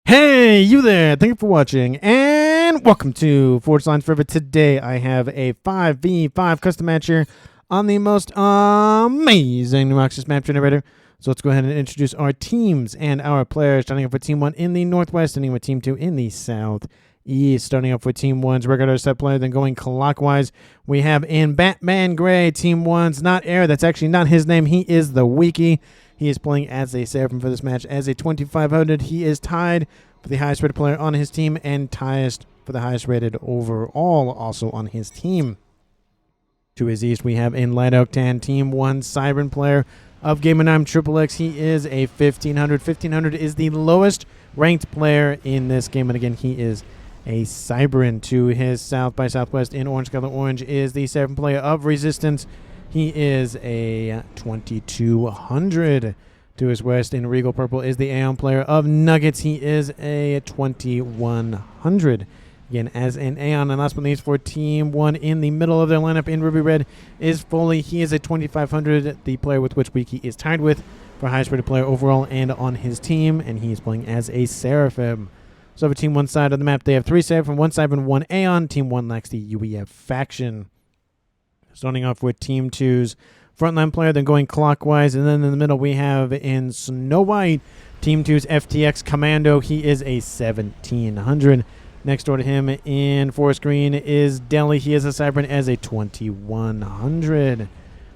Hey, you there. Thank you for watching, and welcome to Forge Lines Forever. Today, I have a 5v5 custom match here on the most amazing New Access map generator. So let's go ahead and introduce our teams and our players. Starting off with Team 1 in the Northwest, ending with Team 2 in the Southeast. Starting off with Team 1's regular set player, then going clockwise, we have in Batman Gray, Team 1's not Air. That's actually not his name. He is the Wiki. He is playing as a Seraphim for this match. As a 2500, he is tied for the highest rated player on his team and highest for the highest rated overall also on his team. To his east, we have in Light Oak Tan, Team 1 Cybran player of Game & Time XXX. He is a 1500. 1500 is the lowest ranked player in this game, and again, he is a Cybran. To his south by southwest in Orange Color Orange is the Seraphim player of Resistance. He is a 2200. To his west in Regal Purple is the Aeon player of Nuggets. He is a 2100. Again, as an Aeon, and last but not least for Team 1 in the middle of their lineup in Ruby Red is Foley. He is a 2500, the player with which Wiki is tied with for highest rated player overall and on his team, and he is playing as a Seraphim. So for Team 1 side of the map, they have 3 Seraphim, 1 Cybran, 1 Aeon. Team 1 lacks the UEF faction. Starting off with Team 2's frontline player, then going clockwise, and then in the middle we have in Snow White, Team 2's FTX Commando. He is a 1700. Next door to him in Forest Green is Delhi. He is a Cybran as a 2100.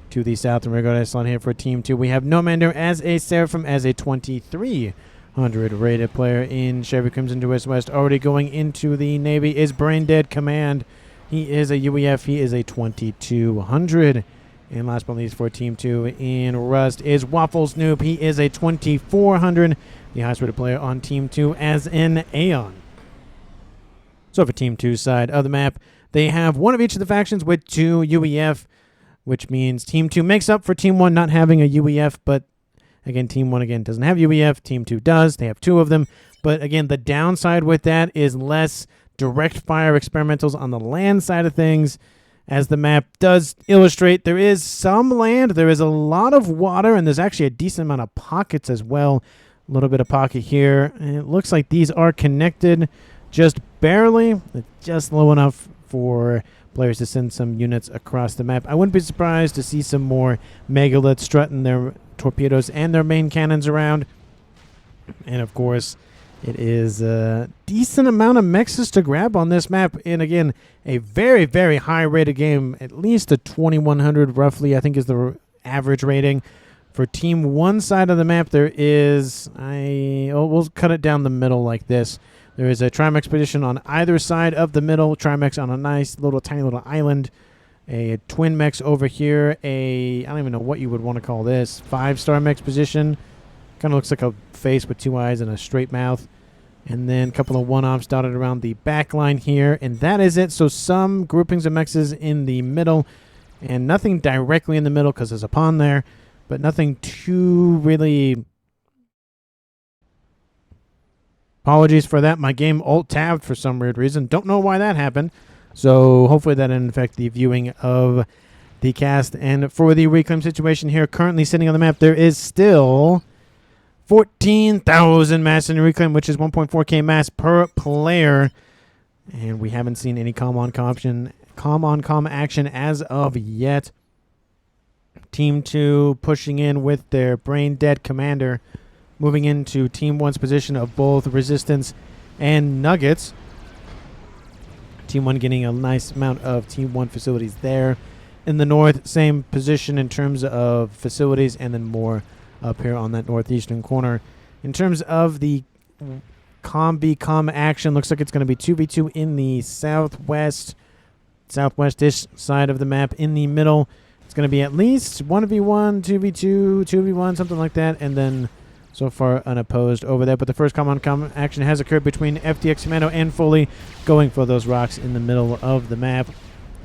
To the south, and we're going to slot here for Team 2. We have Nomander as a Seraphim as a 2300 rated player in Chevy Crimson. To his west, already going into the Navy is Brain Dead Command. He is a UEF. He is a 2200. And last but not least for Team 2 in Rust is Waffles Noob. He is a 2400. The highest rated player on Team 2 as an Aeon. So for Team 2's side of the map, they have one of each of the factions with 2 UEF, which means Team 2 makes up for Team 1 not having a UEF, but again, Team 1 again doesn't have UEF. Team 2 does. They have 2 of them. But again, the downside with that is less direct fire experimentals on the land side of things. As the map does illustrate, there is some land, there is a lot of water, and there's actually a decent amount of pockets as well. A little bit of pocket here. And it looks like these are connected just barely, just low enough for players to send some units across the map. I wouldn't be surprised to see some more megaliths strutting their torpedoes and their main cannons around. And of course, it is a decent amount of mexes to grab on this map. And again, a very, very high rated game. At least a 2100 roughly, I think, is the average rating. For Team 1 side of the map, there is, we'll cut it down the middle like this. There is a Trimex position on either side of the middle. Trimex on a nice little tiny little island. A twin mechs over here. I don't even know what you would want to call this. 5-star mechs position. Kind of looks like a face with 2 eyes and a straight mouth. And then a couple of one-offs dotted around the back line here. And that is it. So some groupings of mexes in the middle. And nothing directly in the middle because there's a pond there. But nothing too really... Apologies for that. My game alt-tabbed for some weird reason. Don't know why that happened. So hopefully that didn't affect the viewing of the cast. And for the reclaim situation here, currently sitting on the map, there is still 14,000 mass in reclaim, which is 1.4k mass per player. And we haven't seen any com on com action as of yet. Team 2 pushing in with their Brain Dead Commander, moving into Team 1's position of both Resistance and Nuggets. Team 1 getting a nice amount of Team 1 facilities there. In the north, same position in terms of facilities, and then more up here on that northeastern corner. In terms of the com action, looks like it's going to be 2v2 in the southwestish side of the map. In the middle, it's going to be at least 1v1, 2v2, 2v1, something like that, and then so far unopposed over there. But the first com action has occurred between FTX Commando and Foley, going for those rocks in the middle of the map.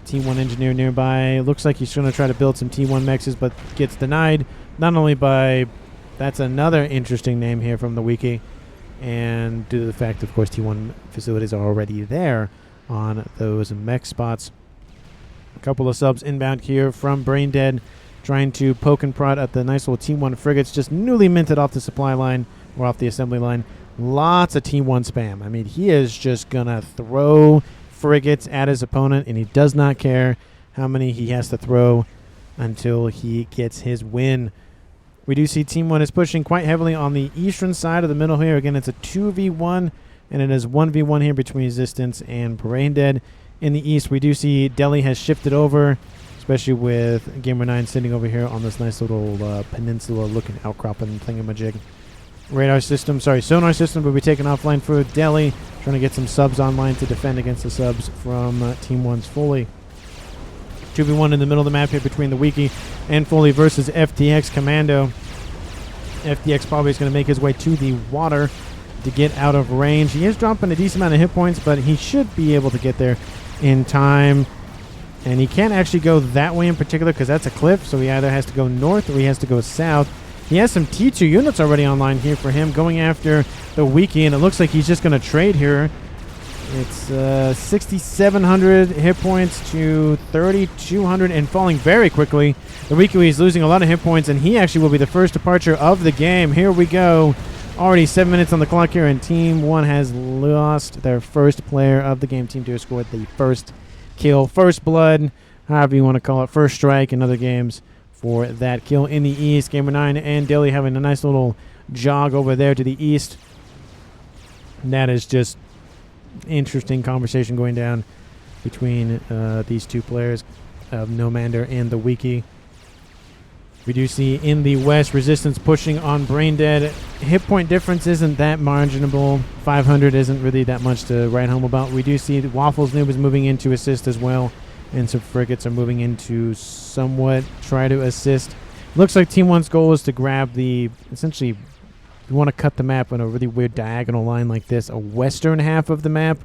T1 engineer nearby. Looks like he's going to try to build some T1 mexes, but gets denied. Not only by... That's another interesting name here from the wiki. And due to the fact, of course, T1 facilities are already there on those mech spots. A couple of subs inbound here from Brain Dead, trying to poke and prod at the nice little T1 frigates just newly minted off the supply line or off the assembly line. Lots of T1 spam. I mean, he is just going to throw frigates at his opponent, and he does not care how many he has to throw until he gets his win. We do see Team 1 is pushing quite heavily on the eastern side of the middle here. Again, it's a 2v1, and it is 1v1 here between Resistance and Braindead. In the east, we do see Delhi has shifted over, especially with Gamer9 sitting over here on this nice little peninsula-looking outcropping thingamajig. Sonar system will be taken offline for Delhi, trying to get some subs online to defend against the subs from Team 1's Foley. 2v1 in the middle of the map here between the Wiki and Foley versus FTX Commando. FTX probably is going to make his way to the water to get out of range. He is dropping a decent amount of hit points, but he should be able to get there in time. And he can't actually go that way in particular because that's a cliff, so he either has to go north or he has to go south. He has some T2 units already online here for him, going after the Wiki, and it looks like he's just going to trade here. It's 6,700 hit points to 3,200 and falling very quickly. The Wiki is losing a lot of hit points, and he actually will be the first departure of the game. Here we go. Already 7 minutes on the clock here, and Team 1 has lost their first player of the game. Team 2 has scored the first kill, first blood, however you want to call it, first strike in other games for that kill in the east. Gamer9 and Dilly having a nice little jog over there to the east. And that is just interesting conversation going down between these two players of Nomander and the Wiki. We do see in the west Resistance pushing on Braindead. Hit point difference isn't that marginable. 500 isn't really that much to write home about. We do see Waffles Noob is moving in to assist as well, and some frigates are moving in to somewhat try to assist. Looks like Team 1's goal is to grab the, essentially, you want to cut the map on a really weird diagonal line like this, a western half of the map.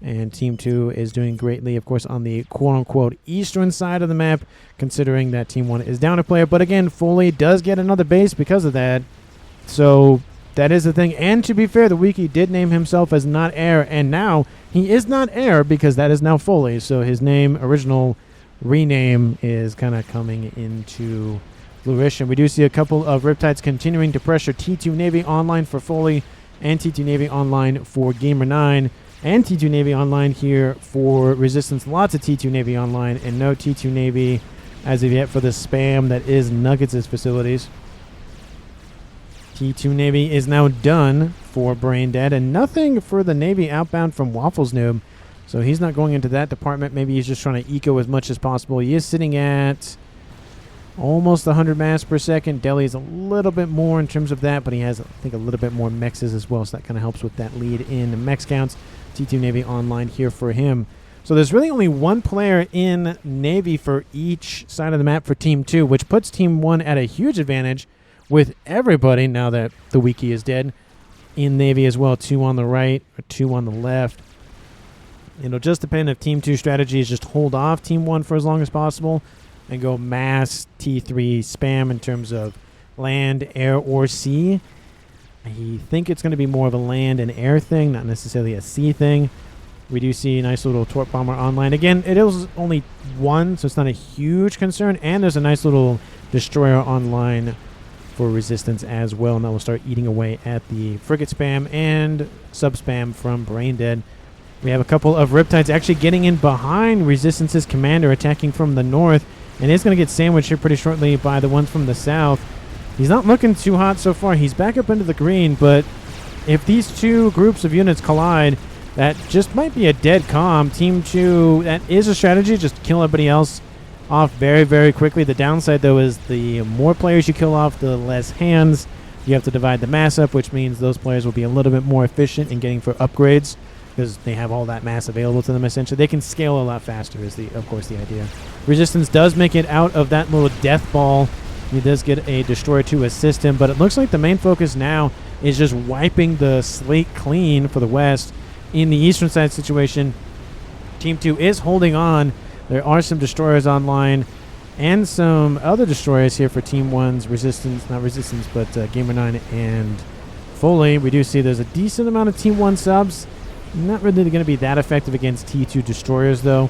And Team 2 is doing greatly, of course, on the quote-unquote eastern side of the map, considering that Team 1 is down a player. But again, Foley does get another base because of that. So that is the thing. And to be fair, the Wiki did name himself as not heir, and now he is not heir because that is now Foley. So his name, original rename, is kind of coming into fruition. We do see a couple of Riptides continuing to pressure T2 Navy online for Foley and T2 Navy online for Gamer9. And T2 Navy online here for Resistance. Lots of T2 Navy online, and no T2 Navy as of yet for the spam that is Nuggets' facilities. T2 Navy is now done for Braindead, and nothing for the Navy outbound from Waffles Noob. So he's not going into that department. Maybe he's just trying to eco as much as possible. He is sitting at almost 100 mass per second. Delhi is a little bit more in terms of that, but he has, I think, a little bit more mexes as well, so that kind of helps with that lead in mex counts. T2 Navy online here for him. So there's really only one player in Navy for each side of the map for Team 2, which puts Team 1 at a huge advantage with everybody, now that the Wiki is dead, in Navy as well. 2 on the right or 2 on the left. It'll just depend if Team 2 strategy is just hold off Team 1 for as long as possible and go mass T3 spam in terms of land, air, or sea. I think it's going to be more of a land and air thing, not necessarily a sea thing. We do see a nice little torp bomber online. Again, it is only one, so it's not a huge concern. And there's a nice little destroyer online for Resistance as well. And that will start eating away at the frigate spam and sub spam from Braindead. We have a couple of Riptides actually getting in behind Resistance's commander, attacking from the north. And it's going to get sandwiched here pretty shortly by the ones from the south. He's not looking too hot so far. He's back up into the green, but if these two groups of units collide, that just might be a dead comm. Team 2, that is a strategy, just kill everybody else off very, very quickly. The downside, though, is the more players you kill off, the less hands. You have to divide the mass up, which means those players will be a little bit more efficient in getting for upgrades because they have all that mass available to them, essentially. They can scale a lot faster is, of course, the idea. Resistance does make it out of that little death ball. He does get a destroyer to assist him, but it looks like the main focus now is just wiping the slate clean for the west. In the eastern side situation, Team 2 is holding on. There are some destroyers online and some other destroyers here for Team 1's Resistance, not Resistance, but Gamer9 and Foley. We do see there's a decent amount of Team 1 subs. Not really going to be that effective against T2 destroyers, though.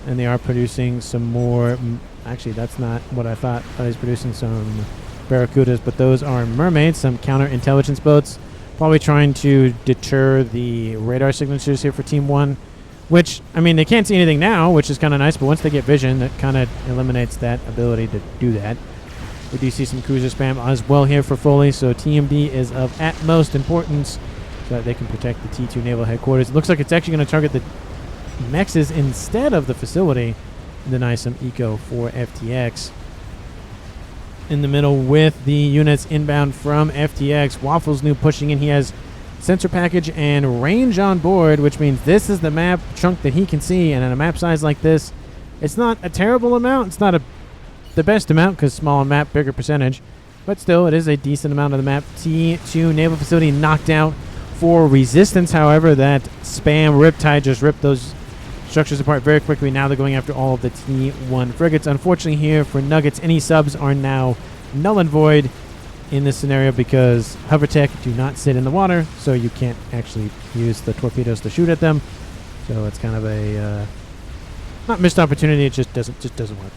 And they are producing some more. Actually, that's not what I thought. I was producing some Barracudas, but those are mermaids, some counterintelligence boats. Probably trying to deter the radar signatures here for Team 1, which, I mean, they can't see anything now, which is kind of nice, but once they get vision, that kind of eliminates that ability to do that. We do see some cruiser spam as well here for Foley, so TMD is of utmost importance so that they can protect the T2 naval headquarters. It looks like it's actually going to target the mexes instead of the facility and deny some eco for FTX. In the middle with the units inbound from FTX, Waffles New pushing in. He has sensor package and range on board, which means this is the map chunk that he can see, and at a map size like this, it's not a terrible amount. It's not the best amount because small map, bigger percentage, but still it is a decent amount of the map. T2 naval facility knocked out for resistance. However, that spam Riptide just ripped those structures apart very quickly. Now they're going after all of the T1 frigates. Unfortunately here for Nuggets, any subs are now null and void in this scenario because hover tech do not sit in the water, so you can't actually use the torpedoes to shoot at them. So it's kind of a not missed opportunity. It just doesn't work.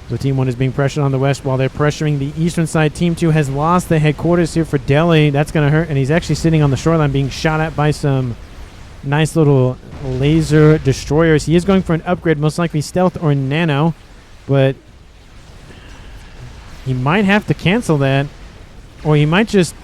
So Team 1 is being pressured on the west while they're pressuring the eastern side. Team 2 has lost the headquarters here for Delhi. That's going to hurt, and he's actually sitting on the shoreline being shot at by some nice little laser destroyers. He is going for an upgrade, most likely stealth or nano, but he might have to cancel that, or he might just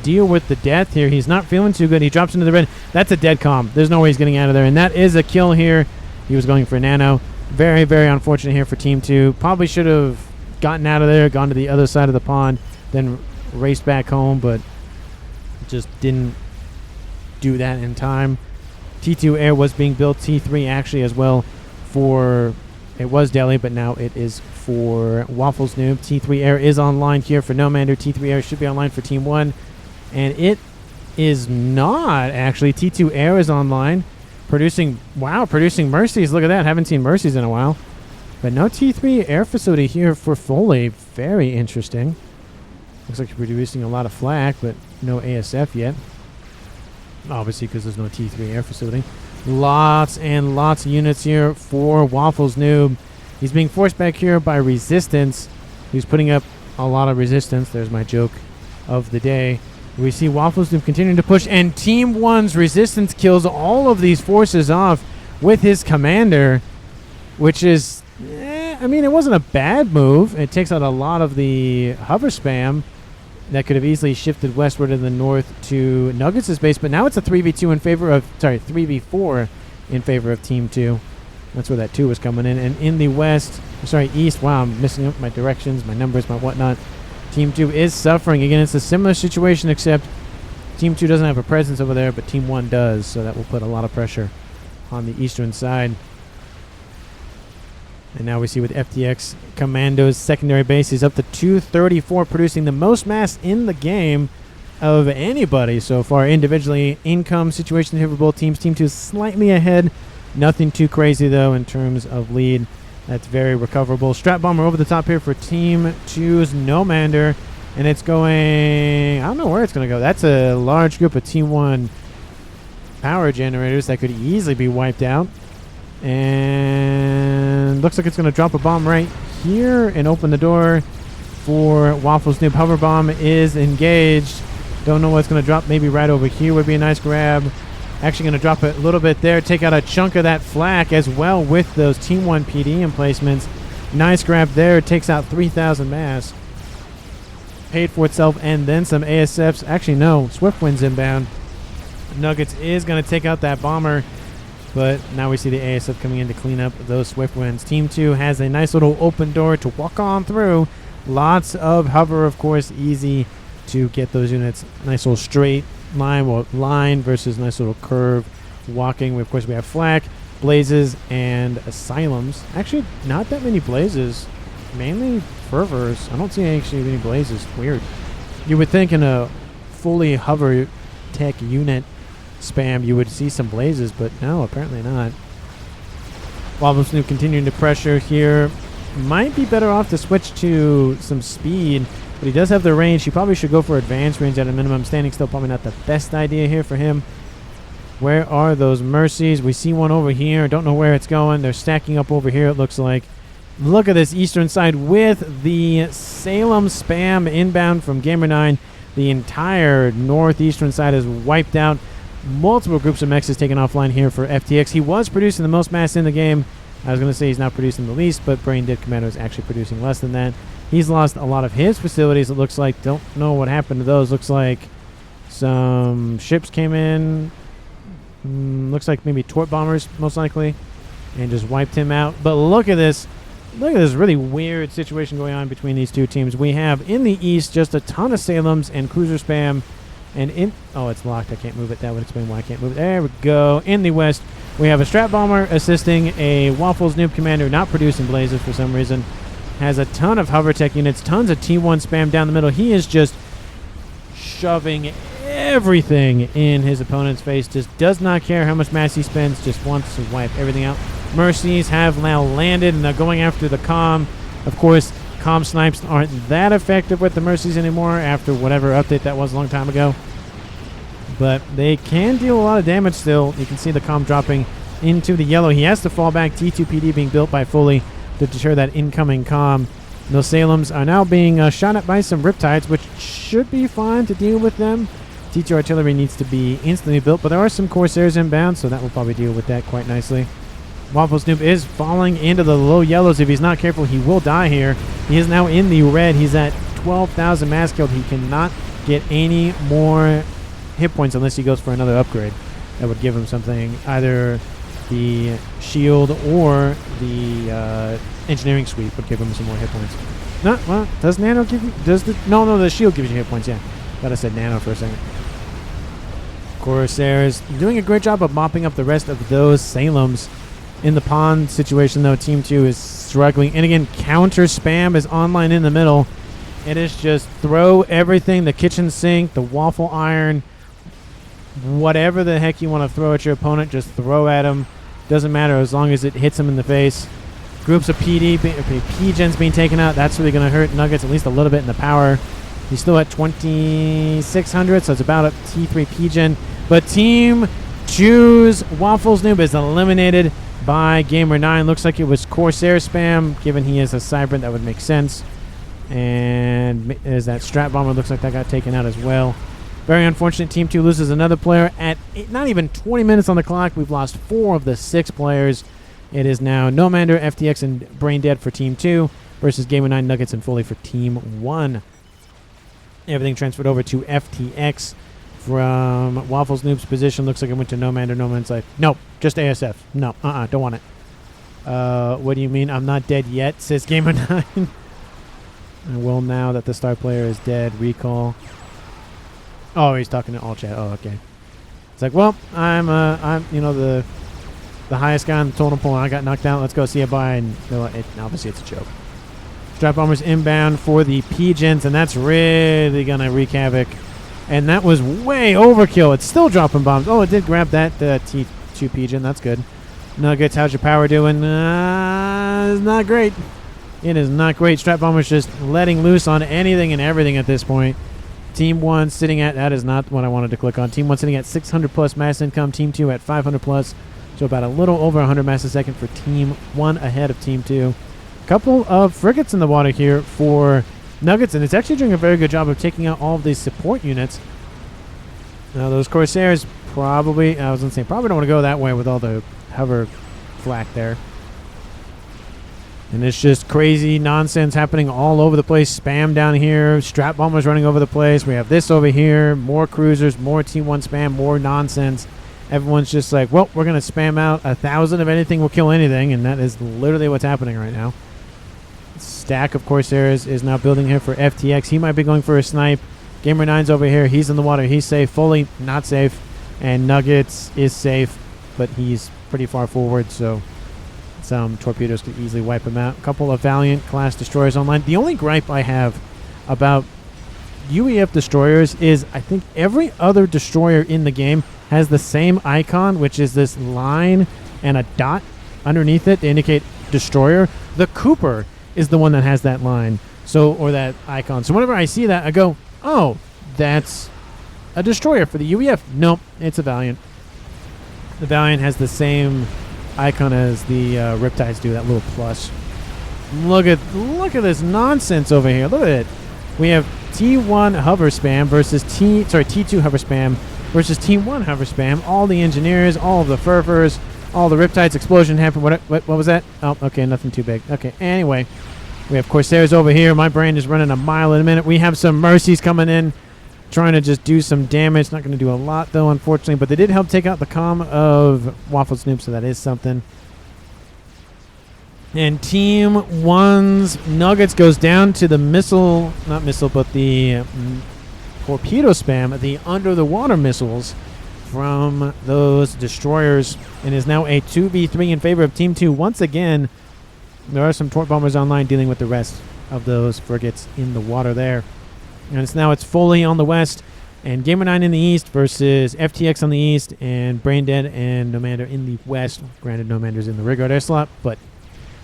deal with the death here. He's not feeling too good. He drops into the red. That's a dead comm. There's no way he's getting out of there, and that is a kill here. He was going for nano. Very, very unfortunate here for Team 2. Probably should have gotten out of there, gone to the other side of the pond, then raced back home, but just didn't do that in time. T2 Air was being built. T3 actually as well for, it was Delhi, but now it is for Waffles Noob. T3 Air is online here for Nomander. T3 Air should be online for Team 1, and it is not actually. T2 Air is online. Producing Mercies. Look at that. Haven't seen Mercies in a while. But no T3 air facility here for Foley. Very interesting. Looks like you're producing a lot of flak, but no ASF yet. Obviously, because there's no T3 air facility. Lots and lots of units here for Waffles Noob. He's being forced back here by resistance. He's putting up a lot of resistance. There's my joke of the day. We see Waffles Noob continuing to push, and Team 1's resistance kills all of these forces off with his commander, which is, I mean, it wasn't a bad move. It takes out a lot of the hover spam that could have easily shifted westward in the north to Nuggets' base, but now it's a 3v2 in favor of, 3v4 in favor of Team 2. That's where that 2 was coming in. And in the west, east, wow, I'm messing up my directions, my numbers, my whatnot. Team 2 is suffering. Again, it's a similar situation, except Team 2 doesn't have a presence over there, but Team 1 does, so that will put a lot of pressure on the eastern side. And now we see with FTX Commando's secondary base is up to 234, producing the most mass in the game of anybody so far. Individually, income situation here for both teams. Team 2 is slightly ahead. Nothing too crazy, though, in terms of lead. That's very recoverable. Strat Bomber over the top here for Team 2's Nomander. And it's going, I don't know where it's going to go. That's a large group of Team 1 power generators that could easily be wiped out. And looks like it's going to drop a bomb right here and open the door for Waffles Noob. Hover bomb is engaged. Don't know what's going to drop. Maybe right over here would be a nice grab. Actually going to drop it a little bit there. Take out a chunk of that flak as well with those Team 1 PD emplacements. Nice grab there. Takes out 3,000 mass. Paid for itself and then some ASFs. Actually, no. Swiftwind's inbound. Nuggets is going to take out that bomber. But now we see the ASF coming in to clean up those Swiftwinds. Team 2 has a nice little open door to walk on through. Lots of hover, of course. Easy to get those units. Nice little straight line versus nice little curve walking. Of course, we have flak, blazes, and asylums. Actually, not that many blazes. Mainly fervors. I don't see actually any blazes. Weird. You would think in a fully hover tech unit spam you would see some blazes, but no, apparently not. Waffles Noob continuing to pressure here. Might be better off to switch to some speed, but he does have the range. He probably should go for advanced range at a minimum. Standing still, probably not the best idea here for him. Where are those Mercies? We see one over here. Don't know where it's going. They're stacking up over here, it looks like. Look at this eastern side with the Salem spam inbound from Gamer9. The entire northeastern side is wiped out. Multiple groups of mechs is taken offline here for FTX. He was producing the most mass in the game. I was going to say he's not producing the least, but Brain Dead Commando is actually producing less than that. He's lost a lot of his facilities, it looks like. Don't know what happened to those. Looks like some ships came in. Looks like maybe Tort Bombers, most likely, and just wiped him out. But look at this. Look at this really weird situation going on between these two teams. We have in the east just a ton of Salems and cruiser spam. And in... Oh, it's locked. I can't move it. That would explain why I can't move it. There we go. In the west, we have a Strat Bomber assisting a Waffles Noob Commander not producing blazes for some reason. Has a ton of hover tech units. Tons of T1 spam down the middle. He is just shoving everything in his opponent's face. Just does not care how much mass he spends. Just wants to wipe everything out. Mercies have now landed, and they're going after the comm. Of course, comm snipes aren't that effective with the Mercies anymore after whatever update that was a long time ago. But they can deal a lot of damage still. You can see the comm dropping into the yellow. He has to fall back. T2PD being built by Foley to deter that incoming comm. Those Salems are now being shot at by some Riptides, which should be fine to deal with them. T2 artillery needs to be instantly built, but there are some Corsairs inbound, so that will probably deal with that quite nicely. Waffles Noob is falling into the low yellows. If he's not careful, he will die here. He is now in the red. He's at 12,000 mass killed. He cannot get any more hit points unless he goes for another upgrade. That would give him something, either the shield or the engineering sweep would give him some more hit points. No, well, does nano give you... No, the shield gives you hit points, yeah. Thought I said nano for a second. Corsairs doing a great job of mopping up the rest of those Salems. In the pond situation, though, Team 2 is struggling. And again, counter spam is online in the middle. It is just throw everything, the kitchen sink, the waffle iron, whatever the heck you want to throw at your opponent, just throw at him. Doesn't matter as long as it hits him in the face. Groups of P-gens being taken out. That's really going to hurt Nuggets at least a little bit in the power. He's still at 2,600, so it's about a T3 P-gen. But Team 2's Waffles Noob is eliminated by Gamer9. Looks like it was Corsair spam. Given he is a Cybran, that would make sense. And is that Strat Bomber. Looks like that got taken out as well. Very unfortunate. Team 2 loses another player at not even 20 minutes on the clock. We've lost 4 of the 6 players. It is now Nomander, FTX, and Brain Dead for Team 2 versus Gamer9, Nuggets, and Foley for Team 1. Everything transferred over to FTX from Waffles Noob's position. Looks like it went to Nomander. Noman's like, nope, just ASF. No, don't want it. What do you mean I'm not dead yet, says Gamer9. I will now that the star player is dead. Recall. Oh, he's talking to all chat. Oh, okay. It's like, well, I'm the highest guy on the totem pole, and I got knocked out. Let's go see you bye. And obviously it's a joke. Strat Bombers inbound for the P-gens, and that's really gonna wreak havoc. And that was way overkill. It's still dropping bombs. Oh, it did grab that T2 P-gen. That's good. Nuggets, how's your power doing? It's not great. It is not great. Strat Bombers just letting loose on anything and everything at this point. Team 1 sitting at, that is not what I wanted to click on. Team 1 sitting at 600 plus mass income. Team 2 at 500 plus. So about a little over 100 mass a second for Team 1 ahead of Team 2. Couple of frigates in the water here for Nuggets, and it's actually doing a very good job of taking out all of these support units. Now those Corsairs probably, I was going to say, probably don't want to go that way with all the hover flak there. And it's just crazy nonsense happening all over the place. Spam down here. Strat Bombers running over the place. We have this over here. More cruisers. More T1 spam. More nonsense. Everyone's just like, well, we're going to spam out 1,000 of anything will kill anything. And that is literally what's happening right now. Stack of Corsairs is now building here for FTX. He might be going for a snipe. Gamer9's over here. He's in the water. He's safe. Foley, not safe. And Nuggets is safe, but he's pretty far forward, so some torpedoes could easily wipe him out. A couple of Valiant class destroyers online. The only gripe I have about UEF destroyers is I think every other destroyer in the game has the same icon, which is this line and a dot underneath it to indicate destroyer. The Cooper is the one that has that line, so, or that icon. So whenever I see that, I go, oh, that's a destroyer for the UEF. Nope, it's a Valiant. The Valiant has the same icon as the Riptides do, that little plus. Look at this nonsense over here. Look at it. We have T1 hover spam versus T2 hover spam versus T1 hover spam. All the engineers, all of the furfers, all the riptides. Explosion happened. What was that? Oh, okay, nothing too big. Okay, anyway, we have Corsairs over here. My brain is running a mile in a minute. We have some Mercies coming in, trying to just do some damage. Not going to do a lot though, unfortunately, but they did help take out the comm of Waffle Snoop, so that is something. And Team 1's Nuggets goes down to the the torpedo spam, the under-the-water missiles from those destroyers, and is now a 2v3 in favor of Team 2. Once again, there are some torp bombers online dealing with the rest of those frigates in the water there. And it's fully on the west, and Gamer 9 in the east versus FTX on the east, and Braindead and Nomander in the west. Granted, Nomander's in the rearguard air slot, but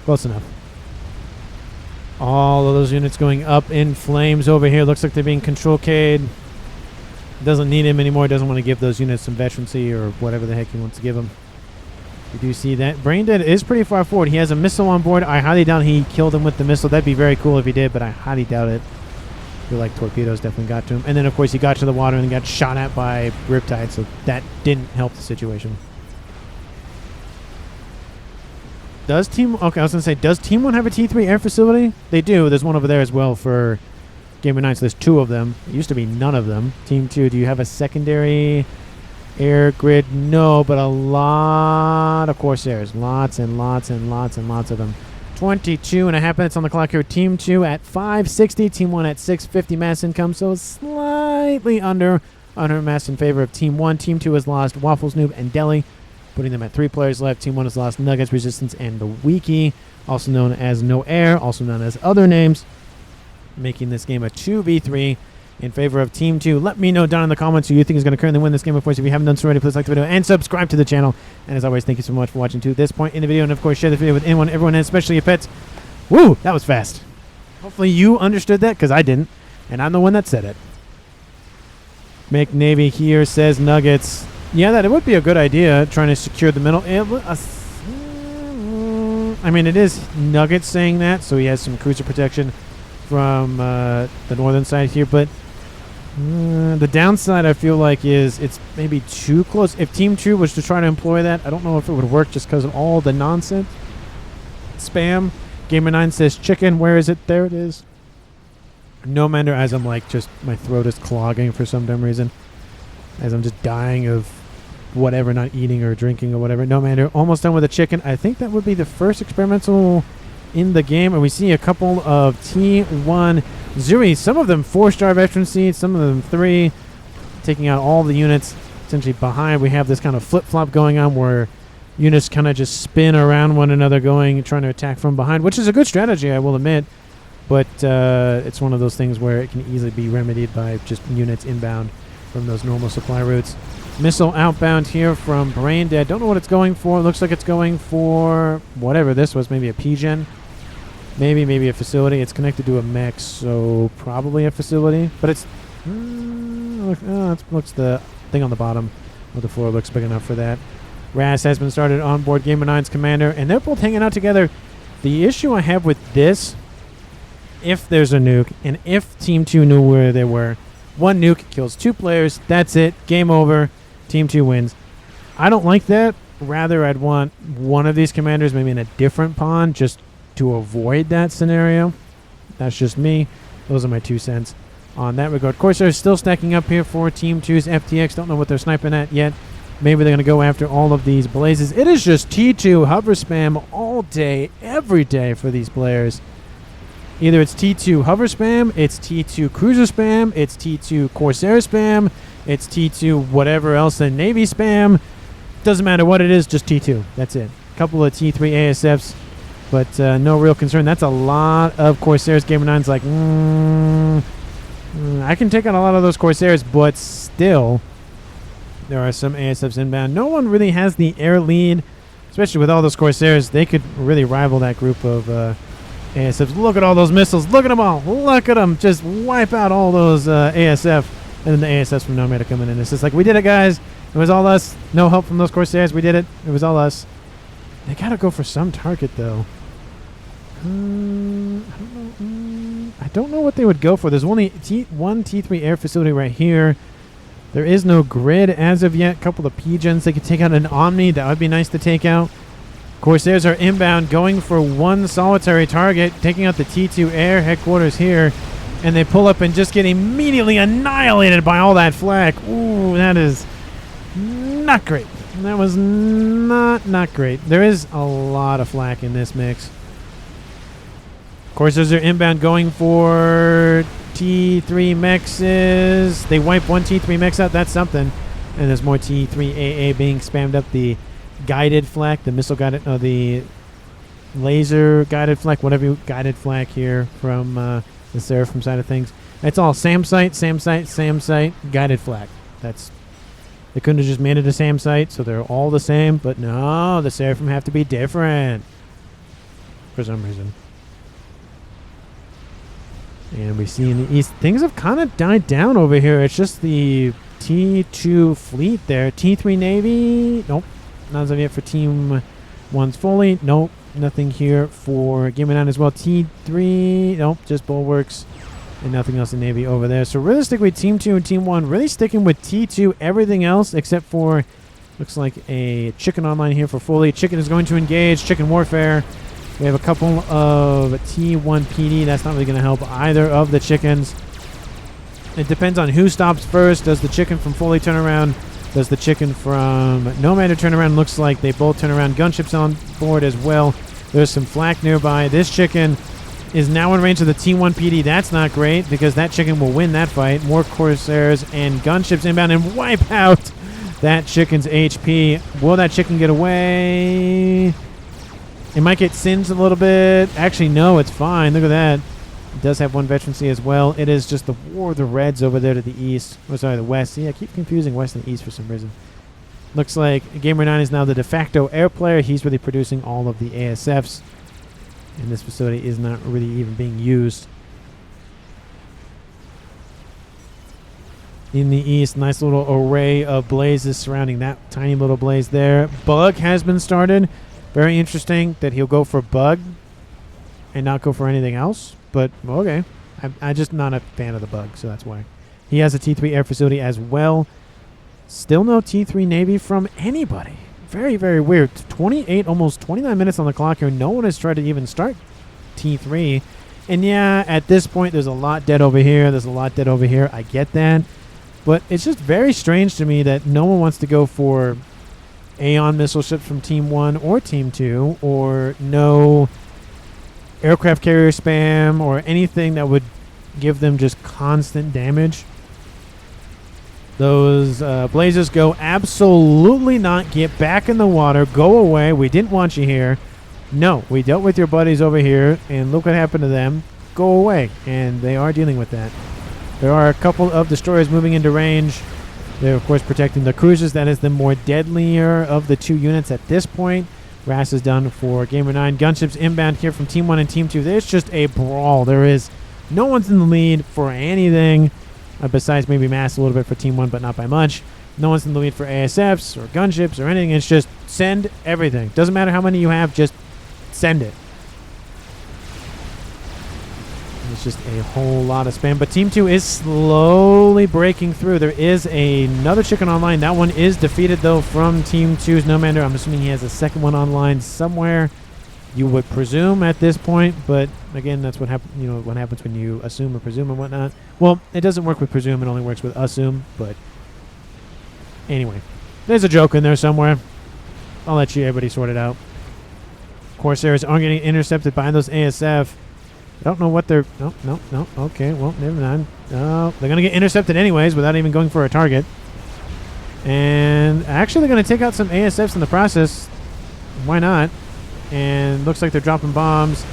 close enough. All of those units going up in flames over here. Looks like they're being control K'd. Doesn't need him anymore. Doesn't want to give those units some veterancy or whatever the heck he wants to give them. You do see that. Braindead is pretty far forward. He has a missile on board. I highly doubt he killed him with the missile. That'd be very cool if he did, but I highly doubt it. I feel like torpedoes definitely got to him. And then, of course, he got to the water and got shot at by Riptide, so that didn't help the situation. Does Team 1 have a T3 air facility? They do. There's one over there as well for Gamer 9, so there's two of them. It used to be none of them. Team 2, do you have a secondary air grid? No, but a lot of Corsairs. Lots and lots and lots and lots of them. 22.5 minutes on the clock here. Team 2 at 560. Team 1 at 650 mass income, so slightly under mass in favor of Team 1. Team 2 has lost Waffles, Noob, and Deli, putting them at 3 players left. Team 1 has lost Nuggets, Resistance, and the Wiki, also known as No Air, also known as other names, making this game a 2v3 in favor of Team 2. Let me know down in the comments who you think is going to currently win this game. Of course, if you haven't done so already, please like the video and subscribe to the channel. And as always, thank you so much for watching to this point in the video. And of course, share this video with anyone, everyone, and especially your pets. Woo, that was fast. Hopefully you understood that, because I didn't, and I'm the one that said it. Make Navy here says Nuggets. Yeah, that it would be a good idea, trying to secure the middle. I mean, it is Nuggets saying that, so he has some cruiser protection from the northern side here, but the downside, I feel like, is it's maybe too close. If Team 2 was to try to employ that, I don't know if it would work just because of all the nonsense. Spam. Gamer 9 says chicken. Where is it? There it is. Nomander, as I'm like, just my throat is clogging for some dumb reason, as I'm just dying of whatever, not eating or drinking or whatever. Nomander almost done with the chicken. I think that would be the first experimental in the game, and we see a couple of T1 Zuri, some of them 4-star veteran seats, some of them 3, taking out all the units essentially behind. We have this kind of flip-flop going on where units kind of just spin around one another, trying to attack from behind, which is a good strategy, I will admit, but it's one of those things where it can easily be remedied by just units inbound from those normal supply routes. Missile outbound here from Braindead. Don't know what it's going for. Looks like it's going for whatever this was, maybe a PGen. Maybe a facility. It's connected to a mech, so probably a facility. But it's looks the thing on the bottom of the floor looks big enough for that. RAS has been started on board Gamer 9's commander, and they're both hanging out together. The issue I have with this, if there's a nuke, and if Team 2 knew where they were, one nuke kills 2 players. That's it. Game over. Team 2 wins. I don't like that. Rather, I'd want one of these commanders maybe in a different pond, just to avoid that scenario. That's just me. Those are my 2 cents on that regard. Corsairs still stacking up here for Team 2's FTX. Don't know what they're sniping at yet. Maybe they're going to go after all of these blazes. It is just T2 hover spam all day, every day for these players. Either it's T2 hover spam, it's T2 cruiser spam, it's T2 Corsair spam, it's T2 whatever else in Navy spam. Doesn't matter what it is, just T2. That's it. A couple of T3 ASFs, but no real concern. That's a lot of Corsairs. Gamer 9's like, I can take out a lot of those Corsairs, but still, there are some ASFs inbound. No one really has the air lead, especially with all those Corsairs. They could really rival that group of ASFs. Look at all those missiles. Look at them all. Look at them. Just wipe out all those ASF. And then the ASFs from Nomad are coming in. It's just like, we did it, guys. It was all us. No help from those Corsairs. We did it. It was all us. They got to go for some target, though. I don't know what they would go for. There's only one T3 air facility right here. There is no grid as of yet. A couple of P-gens. They could take out an Omni. That would be nice to take out. Corsairs are inbound, going for one solitary target, taking out the T2 air headquarters here. And they pull up and just get immediately annihilated by all that flak. Ooh, that is not great. That was not great. There is a lot of flak in this mix. Corsairs are inbound, going for T3 mexes. They wipe one T3 mex out. That's something. And there's more T3 AA being spammed up. The guided flak, the missile guided, the laser guided flak, whatever you guided flak here from the Seraphim side of things. It's all SAM site, guided flak. That's, they couldn't have just made it a SAM site, so they're all the same. But no, the Seraphim have to be different for some reason. And we see in the east, things have kind of died down over here. It's just the T2 fleet there. T3 Navy, nope. Not as of yet for Team 1's fully. Nope. Nothing here for Gamer 9 as well. T3, nope. Just bulwarks and nothing else in Navy over there. So realistically, Team 2 and Team 1 really sticking with T2. Everything else except for, looks like a chicken online here for fully. Chicken is going to engage. Chicken warfare. We have a couple of T1 PD. That's not really going to help either of the chickens. It depends on who stops first. Does the chicken from fully turn around? Does the chicken from Nomad turn around? Looks like they both turn around. Gunships on board as well. There's some flak nearby. This chicken is now in range of the T1 PD. That's not great because that chicken will win that fight. More Corsairs and gunships inbound and wipe out that chicken's HP. Will that chicken get away? It might get singed a little bit. Actually, no, it's fine. Look at that. It does have one veterancy as well. It is just the War of the Reds over there to the east. Oh, sorry, the west. See, I keep confusing west and east for some reason. Looks like Gamer 9 is now the de facto air player. He's really producing all of the ASFs. And this facility is not really even being used. In the east, nice little array of blazes surrounding that tiny little blaze there. Bug has been started. Very interesting that he'll go for bug and not go for anything else. But, okay. I'm just not a fan of the bug, so that's why. He has a T3 air facility as well. Still no T3 Navy from anybody. Very, very weird. 28, almost 29 minutes on the clock here. No one has tried to even start T3. And yeah, at this point, there's a lot dead over here. There's a lot dead over here. I get that. But it's just very strange to me that no one wants to go for Aeon missile ships from Team 1 or Team 2, or no aircraft carrier spam or anything that would give them just constant damage. Those blazes go absolutely not. Get back in the water. Go away. We didn't want you here. No, we dealt with your buddies over here, and look what happened to them. Go away. And they are dealing with that. There are a couple of destroyers moving into range. They're, of course, protecting the cruisers. That is the more deadlier of the two units at this point. RAS is done for Gamer 9. Gunships inbound here from Team 1 and Team 2. There's just a brawl. There is no one's in the lead for anything, besides maybe mass a little bit for Team 1, but not by much. No one's in the lead for ASFs or gunships or anything. It's just send everything. Doesn't matter how many you have, just send it. It's just a whole lot of spam. But Team 2 is slowly breaking through. There is another chicken online. That one is defeated, though, from Team 2's Nomander. I'm assuming he has a second one online somewhere. You would presume at this point, but again, that's what happens. You know what happens when you assume or presume and whatnot. Well, it doesn't work with presume; it only works with assume. But anyway, there's a joke in there somewhere. I'll let you everybody sort it out. Corsairs are getting intercepted by those ASF. I don't know what they're. No. Okay, well, never mind. No, they're gonna get intercepted anyways without even going for a target. And actually, they're gonna take out some ASFs in the process. Why not? And looks like they're dropping bombs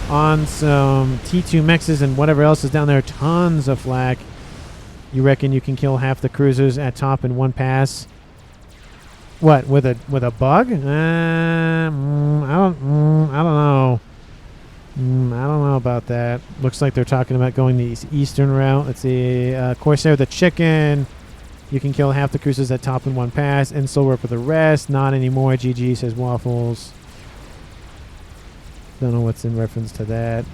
on some T2 mexes and whatever else is down there. Tons of flak. You reckon you can kill half the cruisers at top in one pass? What, with a bug? I don't know. I don't know about that. Looks like they're talking about going the eastern route. Let's see. Corsair the chicken. You can kill half the cruisers at top in one pass, and solo work with the rest. Not anymore. GG, says Waffles. Don't know what's in reference to that.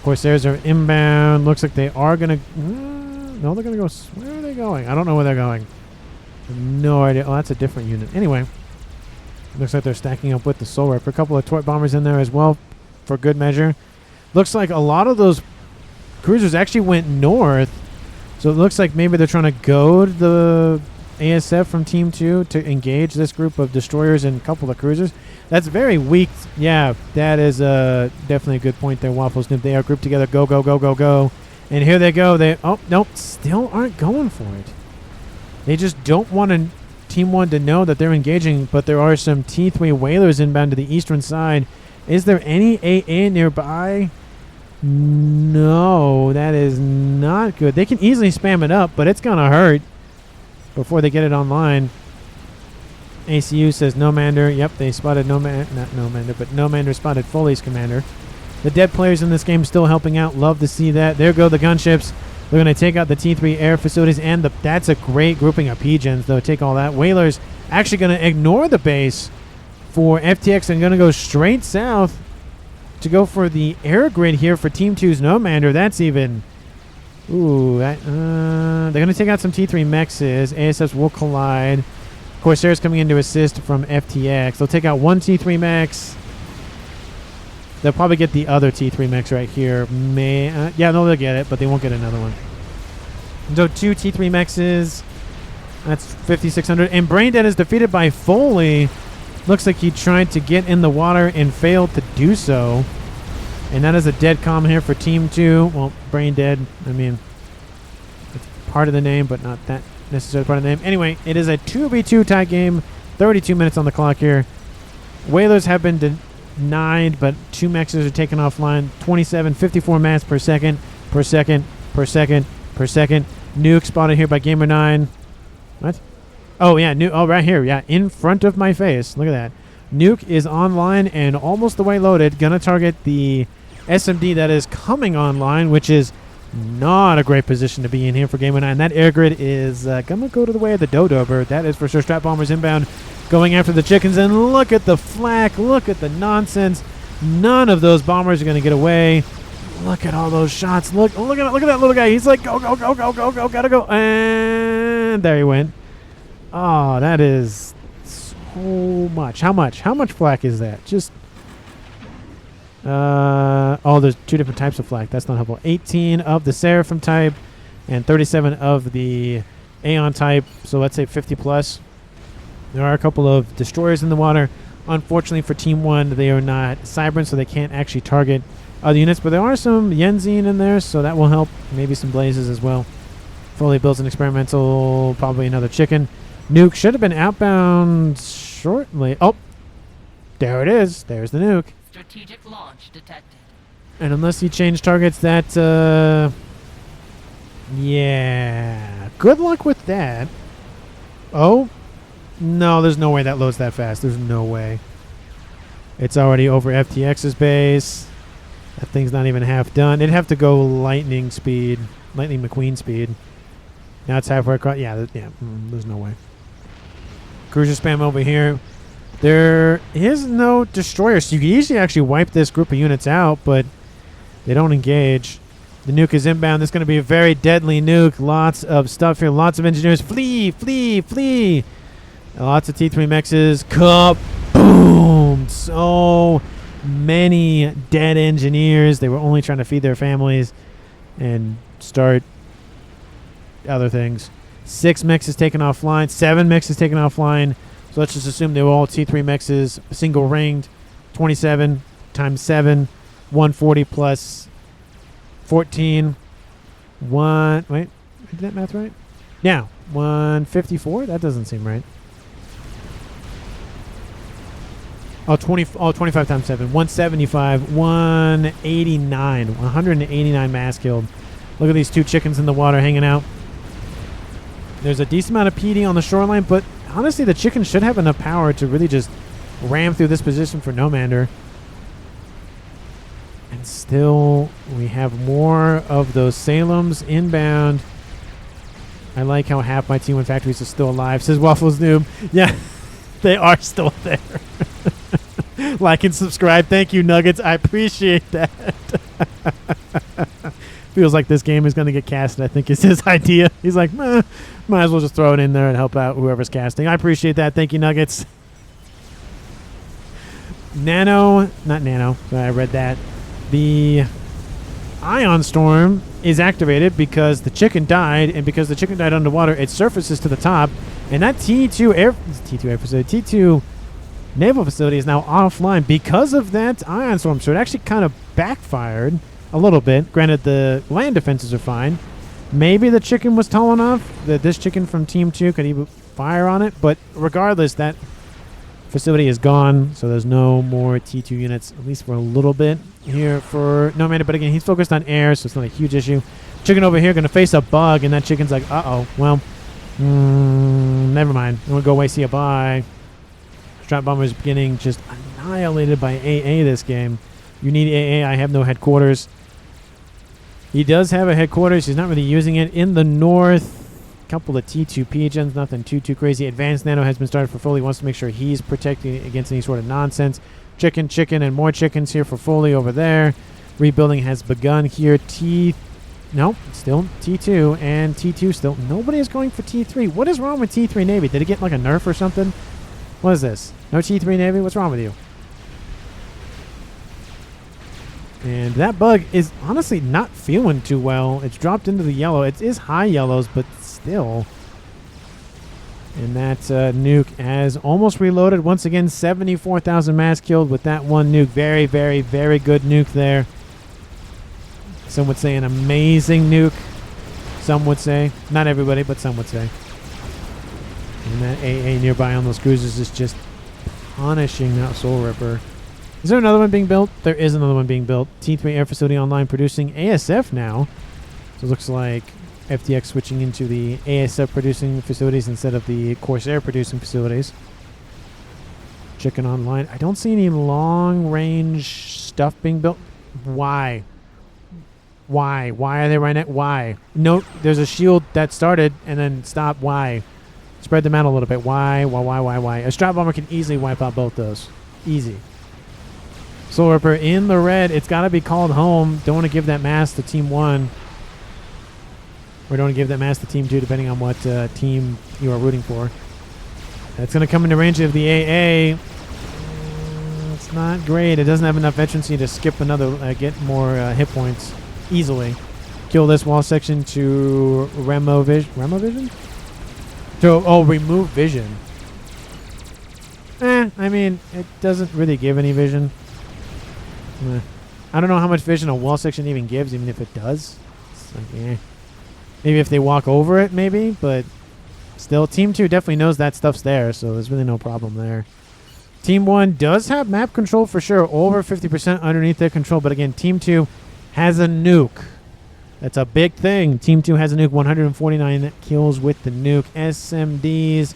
Corsairs are inbound. Looks like they are going to... no, they're going to go... Where are they going? I don't know where they're going. No idea. Oh, that's a different unit. Anyway. Looks like they're stacking up with the Soul Ripper. A couple of Tort Bombers in there as well for good measure. Looks like a lot of those cruisers actually went north. So it looks like maybe they're trying to goad the ASF from Team 2 to engage this group of destroyers and a couple of cruisers. That's very weak. Yeah, that is definitely a good point there, Waffle Snoop. They are grouped together. Go, go, go, go, go. And here they go. They nope, still aren't going for it. They just don't want Team 1 to know that they're engaging, but there are some T3 whalers inbound to the eastern side. Is there any AA nearby? No, that is not good. They can easily spam it up, but it's going to hurt before they get it online. ACU says Nomander. Yep, they spotted not Nomander, but Nomander spotted Foley's commander. The dead players in this game still helping out. Love to see that. There go the gunships. They're going to take out the T3 air facilities, and that's a great grouping of P-Gens, though. Take all that. Whalers actually going to ignore the base for FTX and going to go straight south to go for the air grid here for Team 2's Nomander. That's even... Ooh, they're going to take out some T3 mexes. ASFs will collide. Corsairs coming in to assist from FTX. They'll take out one T3 mex. They'll probably get the other T3 mex right here. Yeah, no, they'll get it, but they won't get another one. So 2 T3 mexes. That's 5,600. And Braindead is defeated by Foley. Looks like he tried to get in the water and failed to do so. And that is a dead comm here for Team 2. Well, Braindead, I mean, it's part of the name, but not that necessarily part of the name. Anyway, it is a 2v2 tie game. 32 minutes on the clock here. Whalers have been denied, but 2 mexes are taken offline. 27, 54 mass per second, per second, per second, per second. Nuke spotted here by Gamer9. What? Oh, yeah, Nuke. Oh, right here. Yeah, in front of my face. Look at that. Nuke is online and almost the way loaded. Gonna target the SMD that is coming online, which is not a great position to be in here for Gamer9. That air grid is gonna go to the way of the Dodo Bird. That is for sure. Strat Bombers inbound, going after the chickens. And look at the flak. Look at the nonsense. None of those bombers are gonna get away. Look at all those shots. Look at that little guy. He's like, go, go, go, go, go, go, gotta go. And there he went. Oh, that is so much. How much? How much flak is that? Just, oh, there's 2 different types of flak. That's not helpful. 18 of the Seraphim type and 37 of the Aeon type. So let's say 50 plus. There are a couple of destroyers in the water. Unfortunately for Team 1, they are not Cybran, so they can't actually target other units. But there are some Yenzine in there, so that will help. Maybe some Blazes as well. Foley builds an experimental, probably another chicken. Nuke should have been outbound shortly. Oh, there it is. There's the nuke. Strategic launch detected. And unless he changed targets, that, yeah. Good luck with that. Oh, no, there's no way that loads that fast. There's no way. It's already over FTX's base. That thing's not even half done. It'd have to go lightning speed, lightning McQueen speed. Now it's halfway across. Yeah, there's no way. Cruiser spam over here. There is no destroyer, so you can easily actually wipe this group of units out, but they don't engage. The nuke is inbound. This is going to be a very deadly nuke. Lots of stuff here. Lots of engineers. Flee, flee, flee. And lots of T3 mexes. Kaboom! So many dead engineers. They were only trying to feed their families and start other things. 6 mexes taken offline. 7 mexes taken offline. So let's just assume they were all T3 mexes, single ringed. 27 times 7, 140 plus 14. Wait, did that math right? Yeah, 154? That doesn't seem right. Oh, 25 times 7, 175, 189. 189 mass killed. Look at these 2 chickens in the water hanging out. There's a decent amount of PD on the shoreline, but honestly, the chickens should have enough power to really just ram through this position for Nomander. And still, we have more of those Salems inbound. I like how half my T1 factories are still alive, says Waffles Noob. Yeah, they are still there. Like and subscribe. Thank you, Nuggets. I appreciate that. Feels like this game is going to get casted. I think it's his idea. He's like, might as well just throw it in there and help out whoever's casting. I appreciate that. Thank you, Nuggets. Not Nano. Sorry, I read that. The Ion Storm is activated because the chicken died, and because the chicken died underwater, it surfaces to the top, and that T2 air facility, T2 naval facility is now offline because of that Ion Storm. So it actually kind of backfired a little bit. Granted, the land defenses are fine. Maybe the chicken was tall enough that this chicken from Team 2 could even fire on it, but regardless, that facility is gone, so there's no more T2 units, at least for a little bit here for No Matter. But again, he's focused on air, so it's not a huge issue. Chicken over here going to face a bug, and that chicken's like, uh-oh, well, never mind. I'm going to go away, see a bye. Strat Bomber's getting just annihilated by AA this game. You need AA. I have no headquarters. He does have a headquarters. He's not really using it. In the north, couple of T2P gens, nothing too crazy. Advanced Nano has been started for Foley. Wants to make sure he's protecting against any sort of nonsense. Chicken, and more chickens here for Foley over there. Rebuilding has begun here. Nope, still T2, and T2 still. Nobody is going for T3. What is wrong with T3 Navy? Did it get like a nerf or something? What is this? No T3 Navy? What's wrong with you? And that bug is honestly not feeling too well. It's dropped into the yellow. It is high yellows, but still. And that nuke has almost reloaded. Once again, 74,000 mass killed with that one nuke. Very, very, very good nuke there. Some would say an amazing nuke. Some would say. Not everybody, but some would say. And that AA nearby on those cruisers is just punishing that Soul Ripper. Is there another one being built? There is another one being built. T3 Air Facility online producing ASF now. So it looks like FTX switching into the ASF producing facilities instead of the Corsair producing facilities. Chicken online. I don't see any long range stuff being built. Why? Why are they right now? Why? No, there's a shield that started and then stopped. Why? Spread them out a little bit. Why? A Strat Bomber can easily wipe out both those. Easy. Soul Ripper in the red. It's got to be called home. Don't want to give that mass to Team 1. Or don't want to give that mass to Team 2, depending on what team you are rooting for. That's going to come into range of the AA. It's not great. It doesn't have enough veterancy to skip another, get more hit points easily. Kill this wall section to Remo Vision? Remove vision. I mean, it doesn't really give any vision. I don't know how much vision a wall section even gives, even if it does. It's like, maybe if they walk over it, maybe, but still, Team 2 definitely knows that stuff's there, so there's really no problem there. Team 1 does have map control for sure, over 50% underneath their control, but again, Team 2 has a nuke. That's a big thing. Team 2 has a nuke, 149 kills with the nuke. SMDs,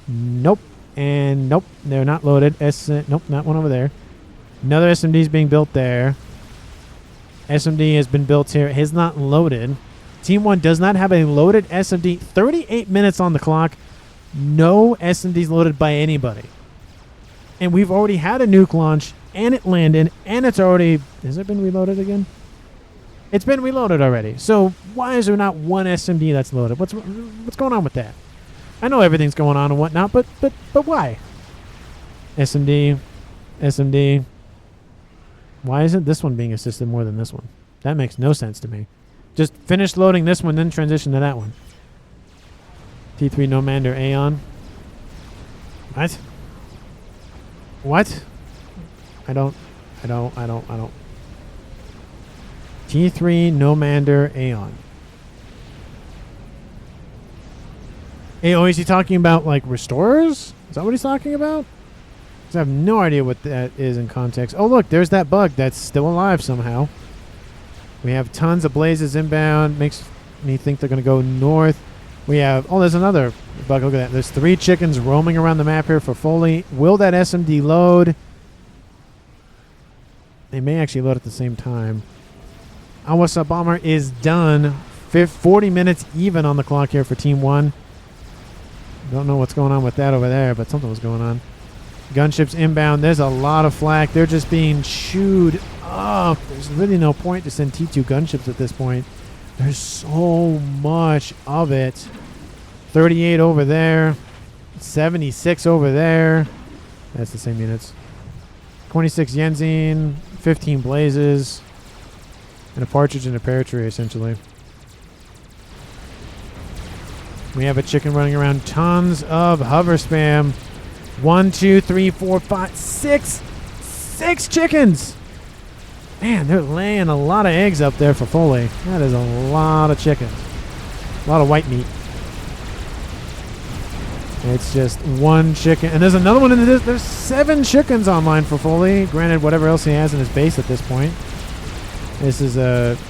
nope. And nope, they're not loaded. Nope, not one over there. Another SMD is being built there. SMD has been built here. It is not loaded. Team 1 does not have a loaded SMD. 38 minutes on the clock. No SMDs loaded by anybody. And we've already had a nuke launch, and it landed, and it's already... Has it been reloaded again? It's been reloaded already. So why is there not one SMD that's loaded? What's going on with that? I know everything's going on and whatnot, but why? SMD. Why isn't this one being assisted more than this one? That makes no sense to me. Just finish loading this one, then transition to that one. T3 Nomander Aeon. What? I don't. T3 Nomander Aeon. Hey, is he talking about, like, restorers? Is that what he's talking about? Because I have no idea what that is in context. Oh, look, there's that bug that's still alive somehow. We have tons of blazes inbound. Makes me think they're going to go north. We have... Oh, there's another bug. Look at that. There's 3 chickens roaming around the map here for Foley. Will that SMD load? They may actually load at the same time. Awasa Bomber is done. 40 minutes even on the clock here for Team 1. Don't know what's going on with that over there, but something was going on. Gunships inbound. There's a lot of flak. They're just being chewed up. There's really no point to send T2 gunships at this point. There's so much of it. 38 over there. 76 over there. That's the same units. 26 Yenzine. 15 Blazes. And a Partridge and a Paratree, essentially. We have a chicken running around. Tons of hover spam. 1, 2, 3, 4, 5, 6. 6 chickens. Man, they're laying a lot of eggs up there for Foley. That is a lot of chickens. A lot of white meat. It's just one chicken. And there's another one in this. There's 7 chickens online for Foley. Granted, whatever else he has in his base at this point. This is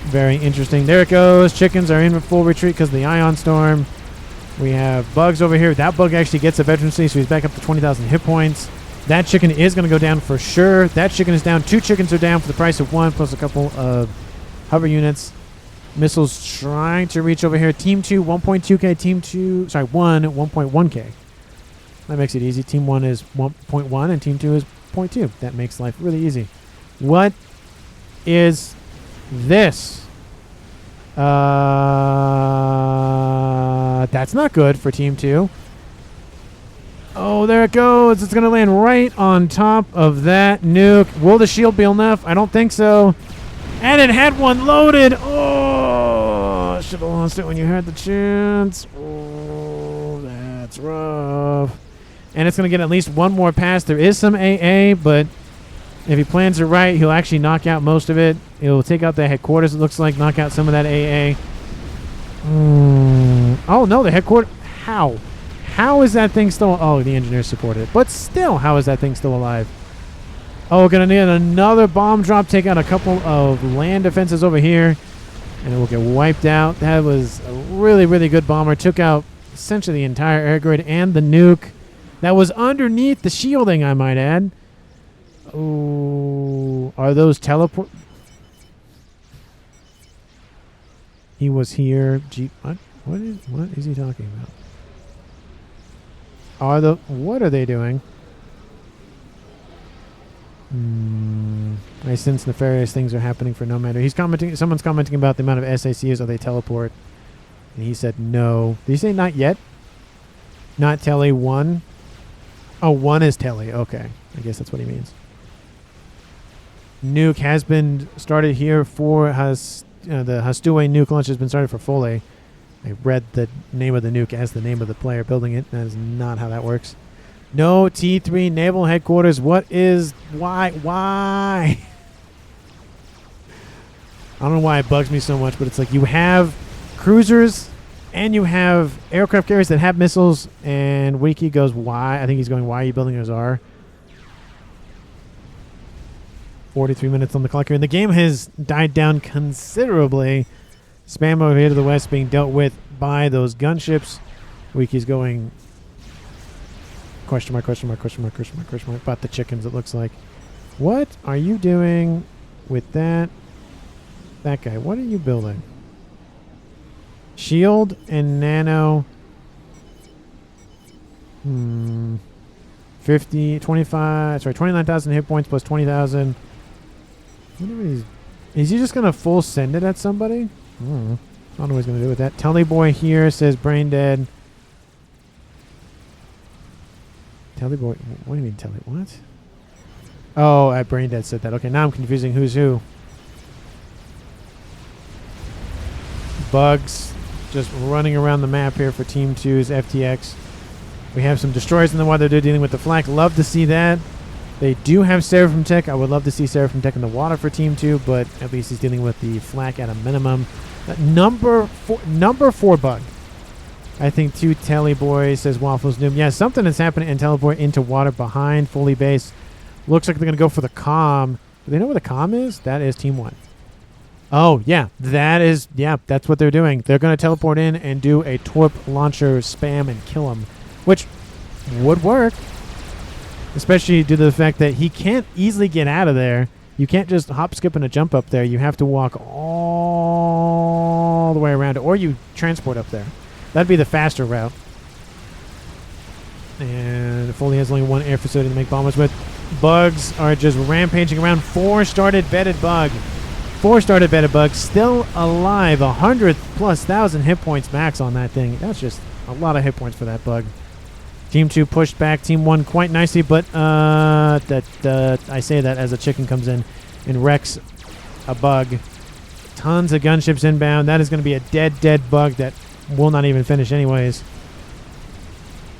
very interesting. There it goes. Chickens are in full retreat because of the Ion Storm. We have Bugs over here. That Bug actually gets a veterancy, so he's back up to 20,000 hit points. That chicken is going to go down for sure. That chicken is down. 2 chickens are down for the price of 1, plus a couple of hover units. Missiles trying to reach over here. Team 2, 1.2k. Team 2, sorry, 1, 1.1k. That makes it easy. Team 1 is 1.1, and Team 2 is 0.2. That makes life really easy. What is this? That's not good for Team 2. Oh, there it goes. It's going to land right on top of that nuke. Will the shield be enough? I don't think so. And it had one loaded. Oh, should have lost it when you had the chance. Oh, that's rough. And it's going to get at least one more pass. There is some AA, but if he plans it right, he'll actually knock out most of it. He'll take out the headquarters, it looks like, knock out some of that AA. Oh, no, the headquarters. How? How is that thing still? Oh, the engineers supported it. But still, how is that thing still alive? Oh, we're going to need another bomb drop. Take out a couple of land defenses over here. And it will get wiped out. That was a really, really good bomber. Took out essentially the entire air grid and the nuke. That was underneath the shielding, I might add. Oh, are those teleport? He was here. Gee, what is he talking about? What are they doing? I sense nefarious things are happening for no matter. He's commenting. Someone's commenting about the amount of SACs. Are they teleport? And he said no. Did he say not yet? Not Telly 1. Oh, 1 is Telly. Okay, I guess that's what he means. Nuke has been started here for the Hastue nuke launch has been started for Foley. I read the name of the nuke as the name of the player building it. That is not how that works. No T3 naval headquarters. Why? I don't know why it bugs me so much, but it's like you have cruisers and you have aircraft carriers that have missiles, and Wiki goes, why? I think he's going, why are you building a Tsar? 43 minutes on the clock here, and the game has died down considerably. Spam over here to the west being dealt with by those gunships. Wiki's going question mark about the chickens, it looks like. What are you doing with that guy? What are you building? Shield and nano. 50, 25, sorry, 29,000 hit points plus 20,000. Is he just going to full send it at somebody? I don't know what he's going to do with that. Telly Boy here says brain dead. Telly Boy, what do you mean Telly? What? Oh, at brain dead said that. Okay, now I'm confusing who's who. Bugs just running around the map here for Team 2's FTX. We have some destroyers in the water. They're dealing with the flak. Love to see that. They do have Seraphim Tech. I would love to see Seraphim Tech in the water for Team 2, but at least he's dealing with the flak at a minimum. Number 4 bug. I think 2 Telly Boy says Waffles Noob. Yeah, something is happening and teleport into water behind fully base. Looks like they're going to go for the comm. Do they know where the comm is? That is Team 1. Oh, yeah. That's what they're doing. They're going to teleport in and do a torp launcher spam and kill him, which would work. Especially due to the fact that he can't easily get out of there. You can't just hop, skip, and a jump up there. You have to walk all the way around it, or you transport up there. That'd be the faster route. And Foley has only one air facility to make bombers with. Bugs are just rampaging around. 4 started vetted bug. 4 started vetted bug. Still alive. 100,000+ hit points max on that thing. That's just a lot of hit points for that bug. Team 2 pushed back Team 1 quite nicely, but I say that as a chicken comes in and wrecks a bug. Tons of gunships inbound. That is going to be a dead bug that will not even finish anyways.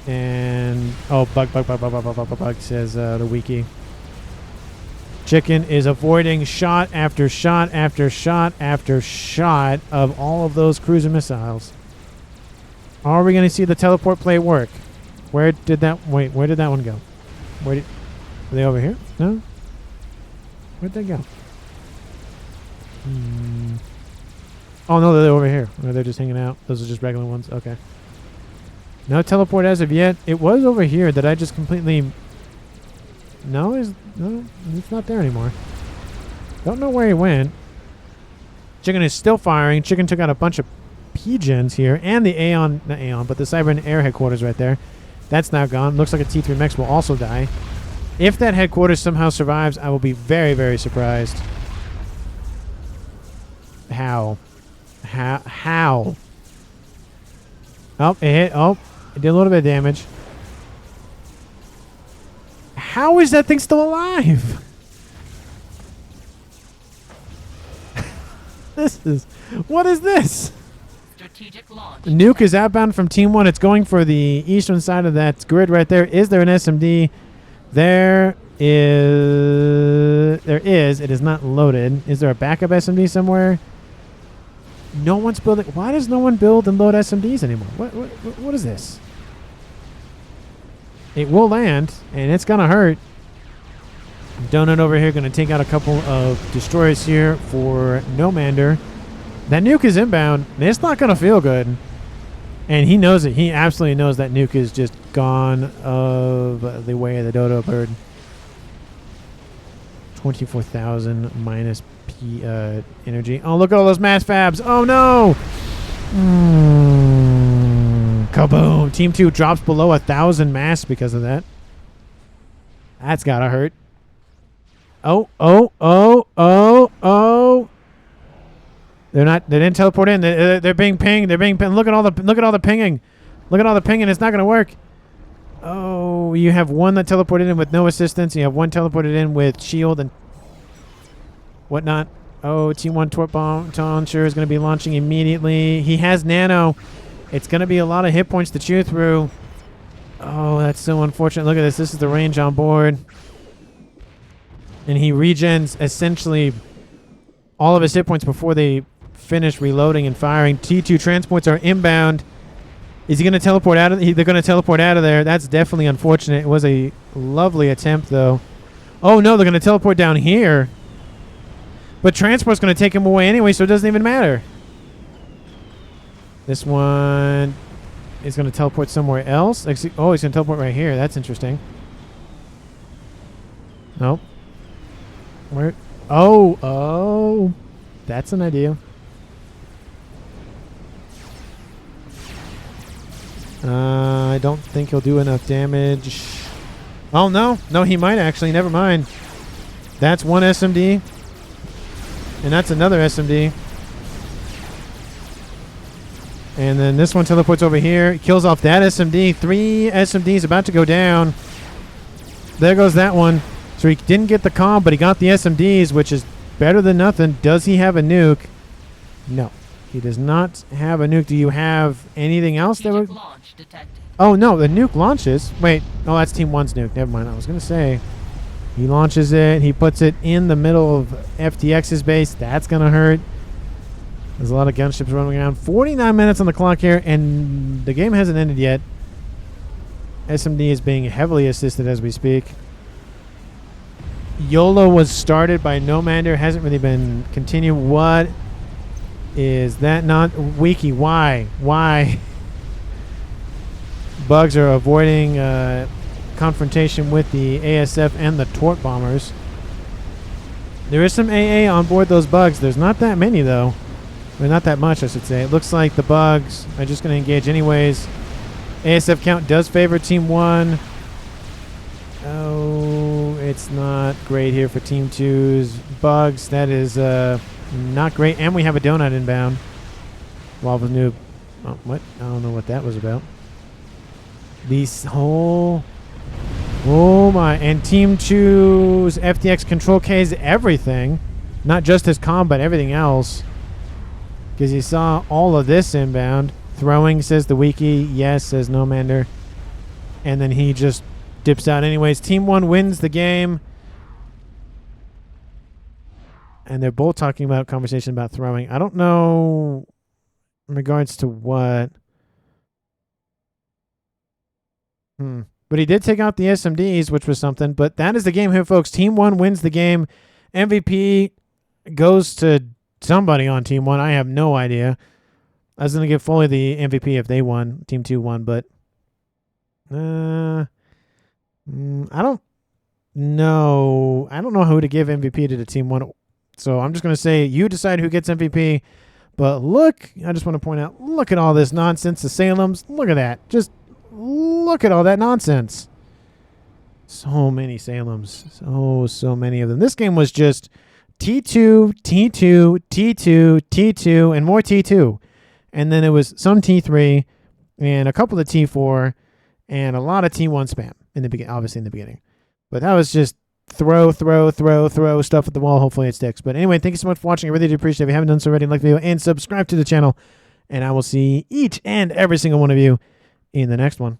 And bug, says the wiki. Chicken is avoiding shot after shot after shot after shot of all of those cruiser missiles. Are we going to see the teleport play work? Where did that one go? Were they over here? No? Where'd they go? Oh no, they're over here. Or they're just hanging out. Those are just regular ones. Okay. No teleport as of yet. It was over here that I just completely... No, it's not there anymore. Don't know where he went. Chicken is still firing. Chicken took out a bunch of P-gens here. And the Aeon... Not Aeon, but the Cyber and Air headquarters right there. That's now gone. Looks like a T3 Mex will also die. If that headquarters somehow survives, I will be very, very surprised. How? Oh, it hit. Oh, it did a little bit of damage. How is that thing still alive? What is this? Strategic launch. Nuke is outbound from Team 1. It's going for the eastern side of that grid right there. Is there an SMD? There is. It is not loaded. Is there a backup SMD somewhere? No one's building. Why does no one build and load SMDs anymore? What is this? It will land, and it's going to hurt. Donut over here going to take out a couple of destroyers here for Nomander. That nuke is inbound, and it's not going to feel good. And he knows it. He absolutely knows that nuke is just gone of the way of the dodo bird. 24,000 minus P energy. Oh, look at all those mass fabs. Oh, no. Kaboom. Team 2 drops below 1,000 mass because of that. That's got to hurt. Oh. They didn't teleport in. They're being pinged. Look at all the pinging. Look at all the pinging. It's not going to work. Oh, you have one that teleported in with no assistance. You have one teleported in with shield and whatnot. Oh, Team 1 Torp Bomb Launcher is going to be launching immediately. He has nano. It's going to be a lot of hit points to chew through. Oh, that's so unfortunate. Look at this. This is the range on board. And he regens essentially all of his hit points before they finish reloading and firing. T2 transports are inbound. Is he going to teleport out of they're going to teleport out of there. That's definitely unfortunate. It was a lovely attempt, though. Oh, no, they're going to teleport down here. But transport's going to take him away anyway, so it doesn't even matter. This one is going to teleport somewhere else. Oh, he's going to teleport right here. That's interesting. Nope. Where? Oh. That's an idea. I don't think he'll do enough damage. Oh, no. No, he might actually. Never mind. That's one SMD. And that's another SMD. And then this one teleports over here. Kills off that SMD. 3 SMDs about to go down. There goes that one. So he didn't get the comm, but he got the SMDs, which is better than nothing. Does he have a nuke? No. He does not have a nuke. Do you have anything else that would... Launch detected. Oh, no. The nuke launches. Wait. Oh, that's Team 1's nuke. Never mind. I was going to say... He launches it. He puts it in the middle of FTX's base. That's going to hurt. There's a lot of gunships running around. 49 minutes on the clock here, and the game hasn't ended yet. SMD is being heavily assisted as we speak. YOLO was started by Nomander. Hasn't really been continued. What is that? Not Wiki. Why? Bugs are avoiding confrontation with the ASF and the Torp bombers. There is some AA on board those bugs. There's not that many, though. Or not that much, I should say. It looks like the bugs are just going to engage anyways. ASF count does favor Team 1. Oh, it's not great here for Team 2's bugs. That is not great. And we have a donut inbound. Wobble Nuke. Oh, what? I don't know what that was about. These whole... Oh my. And Team 2's FTX control K's everything. Not just his comm, but everything else. Because you saw all of this inbound. Throwing, says the wiki. Yes, says Nomander. And then he just dips out anyways. Team 1 wins the game. And they're both talking about conversation about throwing. I don't know in regards to what. But he did take out the SMDs, which was something. But that is the game here, folks. Team 1 wins the game. MVP goes to somebody on Team 1. I have no idea. I was going to give Foley the MVP if they won. Team 2 won, but I don't know. I don't know who to give MVP to the Team 1. So I'm just going to say you decide who gets MVP. But look, I just want to point out, look at all this nonsense. The Salems, look at that. Just look at all that nonsense. So many Salems. So many of them. This game was just T2, T2, T2, T2, and more T2. And then it was some T3 and a couple of T4 and a lot of T1 spam in the beginning, obviously in the beginning. But that was just throw stuff at the wall. Hopefully it sticks. But anyway, thank you so much for watching. I really do appreciate it. If you haven't done so already, like the video and subscribe to the channel. And I will see each and every single one of you in the next one.